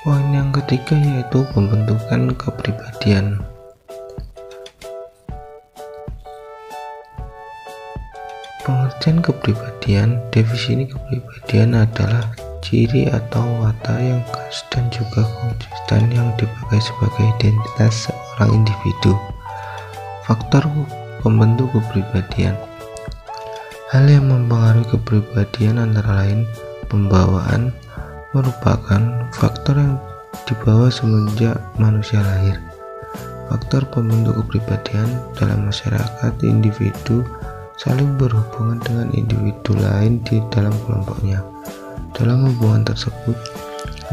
Poin yang ketiga yaitu pembentukan kepribadian. Pengertian kepribadian, definisi kepribadian adalah ciri atau watak yang khas dan juga konsisten yang dipakai sebagai identitas seorang individu. Faktor pembentuk kepribadian. Hal yang mempengaruhi kepribadian antara lain pembawaan, merupakan faktor yang dibawa semenjak manusia lahir. Faktor pembentuk kepribadian dalam masyarakat, individu saling berhubungan dengan individu lain di dalam kelompoknya. Dalam hubungan tersebut,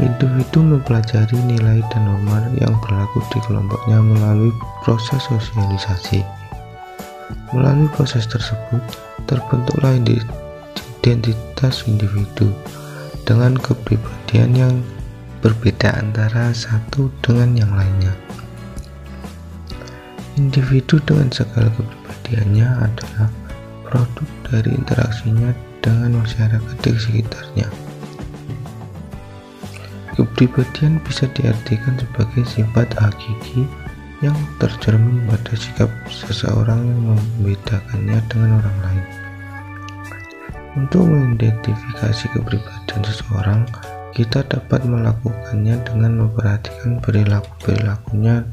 individu mempelajari nilai dan norma yang berlaku di kelompoknya melalui proses sosialisasi. Melalui proses tersebut, terbentuklah identitas individu dengan kepribadian yang berbeda antara satu dengan yang lainnya. Individu dengan segala kepribadiannya adalah produk dari interaksinya dengan masyarakat di sekitarnya. Kepribadian bisa diartikan sebagai sifat hakiki yang tercermin pada sikap seseorang yang membedakannya dengan orang lain. Untuk mengidentifikasi kepribadian seseorang, kita dapat melakukannya dengan memperhatikan perilaku-perilakunya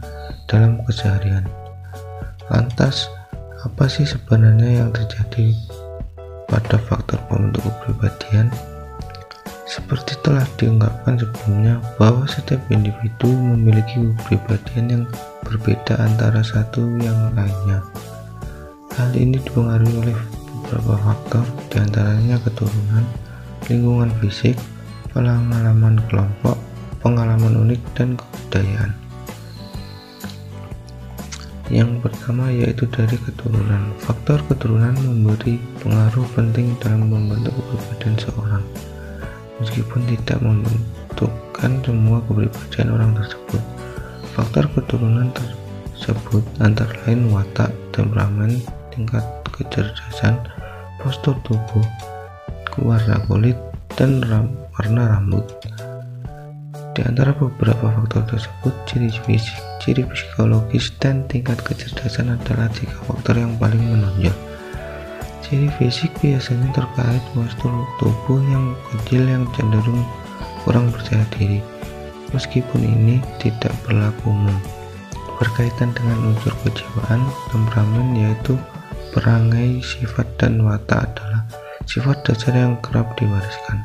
dalam keseharian. Lantas, apa sih sebenarnya yang terjadi pada faktor pembentuk kepribadian? Seperti telah diungkapkan sebelumnya bahwa setiap individu memiliki kepribadian yang berbeda antara satu yang lainnya. Hal ini dipengaruhi oleh beberapa faktor, diantaranya keturunan, lingkungan fisik, pengalaman kelompok, pengalaman unik, dan kebudayaan. Yang pertama yaitu dari keturunan. Faktor keturunan memberi pengaruh penting dalam membentuk kepribadian seorang, meskipun tidak membentukkan semua kepribadian orang tersebut. Faktor keturunan tersebut antara lain watak, temperamen, tingkat kecerdasan, postur tubuh, warna kulit, dan warna rambut. Di antara beberapa faktor tersebut, ciri fisik, ciri psikologis, dan tingkat kecerdasan adalah 3 faktor yang paling menonjol. Ciri fisik biasanya terkait postur tubuh yang kecil yang cenderung kurang percaya diri. Meskipun ini tidak berlaku umum. Berkaitan dengan unsur kejiwaan, temperamen yaitu perangai, sifat, dan watak adalah sifat dasar yang kerap diwariskan.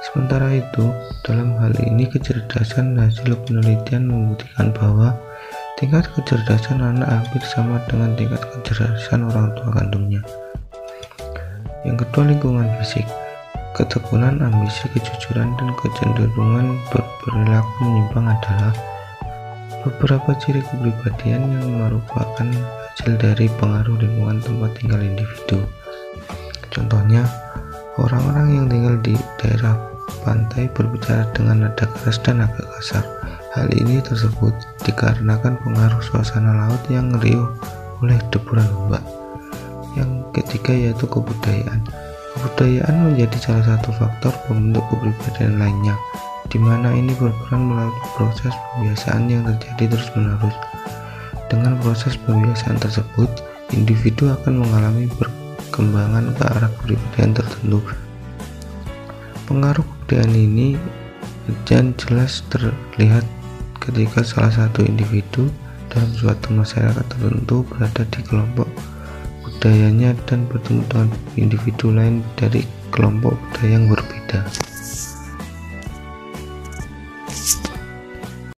Sementara itu, dalam hal ini kecerdasan, hasil penelitian membuktikan bahwa tingkat kecerdasan anak hampir sama dengan tingkat kecerdasan orang tua kandungnya. Yang kedua, lingkungan fisik. Ketekunan, ambisi, kejujuran, dan kecenderungan berperilaku menyimpang adalah beberapa ciri kepribadian yang merupakan hasil dari pengaruh lingkungan tempat tinggal individu. Contohnya, orang-orang yang tinggal di daerah pantai berbicara dengan nada keras dan agak kasar. Hal ini tersebut dikarenakan pengaruh suasana laut yang riuh oleh deburan ombak. Yang ketiga yaitu kebudayaan. Kebudayaan menjadi salah satu faktor pembentuk kepribadian lainnya, di mana ini berperan melalui proses pembiasaan yang terjadi terus-menerus. Dengan proses pembiasaan tersebut, individu akan mengalami perkembangan ke arah kepribadian tertentu. Pengaruh kebudayaan ini jelas terlihat ketika salah satu individu dalam suatu masyarakat tertentu berada di kelompok budayanya dan bertemu dengan individu lain dari kelompok budaya yang berbeda.